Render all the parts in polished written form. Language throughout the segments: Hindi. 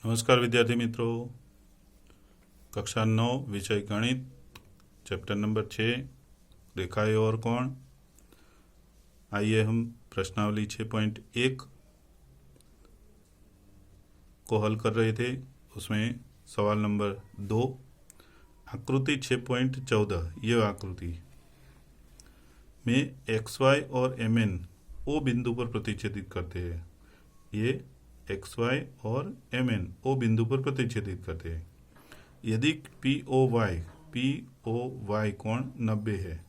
नमस्कार विद्यार्थी मित्रों, कक्षा 9 विषय गणित, चैप्टर नंबर 6 रेखाएं और कोण। आइए हम प्रश्नावली 6.1 को हल कर रहे थे। उसमें सवाल नंबर 2, आकृति 6.14, ये आकृति में XY और MN O बिंदु पर प्रतिच्छेदित करते हैं। ये XY और MN O बिंदु पर प्रतिच्छेदित करते हैं। यदि POY कोण 90 है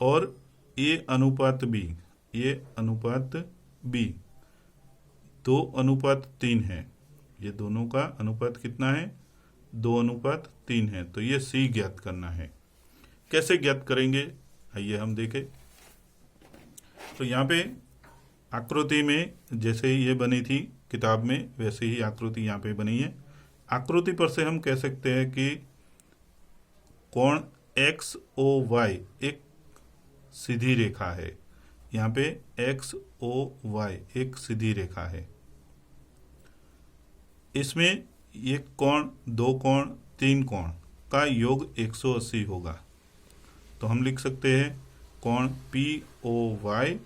और A अनुपात B 2:3 है, ये दोनों का अनुपात कितना है? 2:3 है। तो ये C ज्ञात करना है। कैसे ज्ञात करेंगे, आइए हम देखें। तो यहाँ पे आकृति में जैसे ही ये बनी थी किताब में, वैसे ही आकृति यहाँ पे बनी है। आकृति पर से हम कह सकते हैं कि कोण XOY एक सीधी रेखा है। यहाँ पे XOY एक सीधी रेखा है। इसमें ये कोण, 2 कोण, 3 कोण का योग 180 होगा। तो हम लिख सकते हैं कोण POY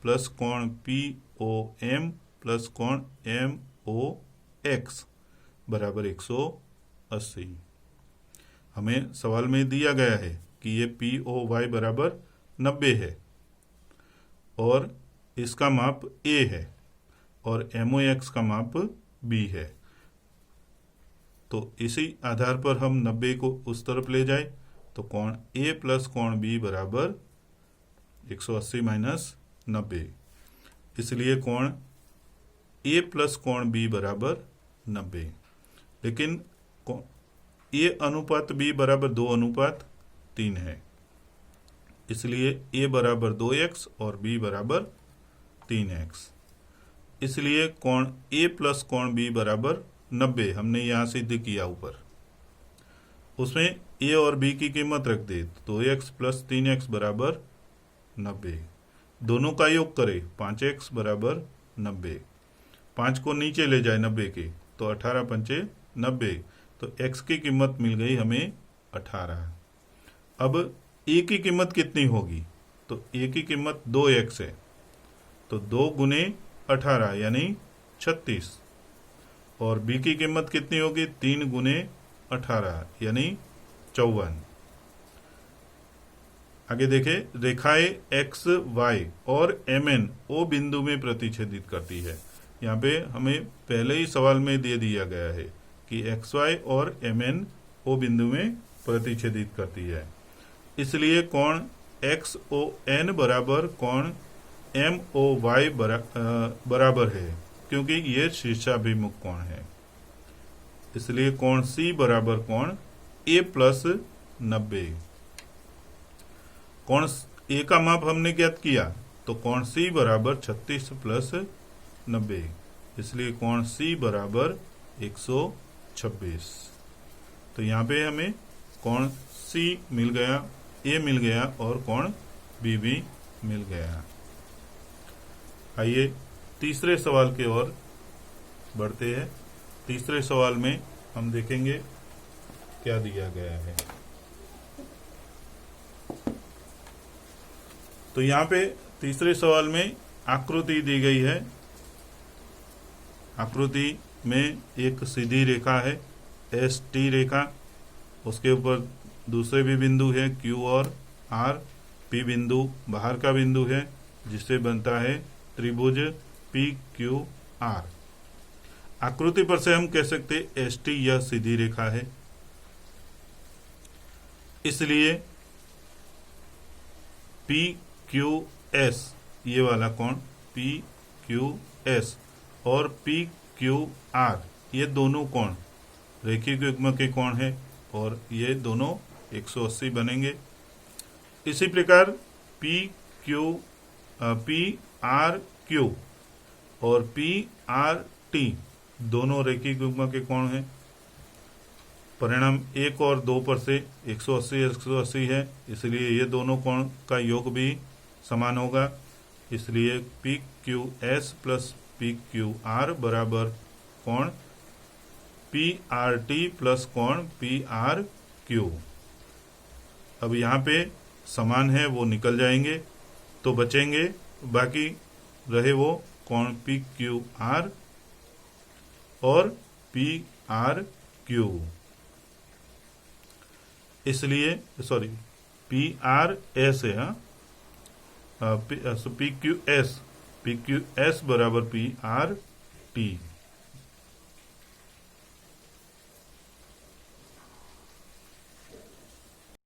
प्लस कोण POM प्लस कोण MOX बराबर 180। हमें सवाल में दिया गया है कि ये POY बराबर 90 है और इसका माप A है और MOX का माप B है। तो इसी आधार पर हम 90 को उस तरफ ले जाए तो कोण A प्लस कोण B बराबर 180 माइनस 90। इसलिए कोण A प्लस कोण B बराबर 90। लेकिन A अनुपात B बराबर 2:3 है। इसलिए A बराबर 2x और B बराबर 3x। इसलिए कोण A प्लस कोण B बराबर 90 हमने यहाँ सिद्ध किया ऊपर। उसमें A और B की कीमत रख दे, 2x प्लस 3x बराबर 90। दोनों का योग करें, 5x बराबर 90। 5 को नीचे ले जाए 90 के, तो 18 पंचे 90। तो x की कीमत मिल गई हमें 18। अब a की कीमत कितनी होगी? तो a की कीमत 2x है, तो 2 गुने 18 यानी 36। और b की कीमत कितनी होगी? 3 गुने 18 यानी 54। आगे देखें, रेखाएं एक्स वाई और MN O बिंदु में प्रतिच्छेदित करती है। यहाँ पे हमें पहले ही सवाल में दे दिया गया है कि XY और MN O बिंदु में प्रतिच्छेदित करती है। इसलिए कोण XON बराबर कोण MOY बराबर है, क्योंकि ये शीर्षाभिमुख कोण है। इसलिए कोण C बराबर कोण A प्लस 90। कोण A का माप हमने ज्ञात किया, तो कोण C बराबर 36 प्लस 90। इसलिए कोण C बराबर 126। तो यहाँ पे हमें कोण C मिल गया, A मिल गया और कोण B भी मिल गया। आइए तीसरे सवाल की ओर बढ़ते हैं। तीसरे सवाल में हम देखेंगे क्या दिया गया है। तो यहाँ पे तीसरे सवाल में आकृति दी गई है। आकृति में एक सीधी रेखा है, ST रेखा। उसके ऊपर दूसरे भी बिंदु है, Q और R। P बिंदु बाहर का बिंदु है, जिससे बनता है त्रिभुज PQR। आकृति पर से हम कह सकते ST यह सीधी रेखा है। इसलिए PQS ये वाला कोण PQS और PQR ये दोनों कोण रेखिक युग्म के कोण है और ये दोनों 180 बनेंगे। इसी प्रकार PRQ और PRT दोनों रेखिक युग्म के कोण हैं। परिणाम 1 और 2 पर से 180 है, इसलिए ये दोनों कोण का योग भी समान होगा। इसलिए PQS प्लस PQR बराबर कोण पी आर टी प्लस कोण पी आर क्यू। अब यहाँ पे समान है वो निकल जाएंगे तो बचेंगे, बाकी रहे वो कोण पी क्यू आर और पी आर क्यू। इसलिए सॉरी पी आर एस है, हाँ, पी क्यू एस बराबर पी आर टी।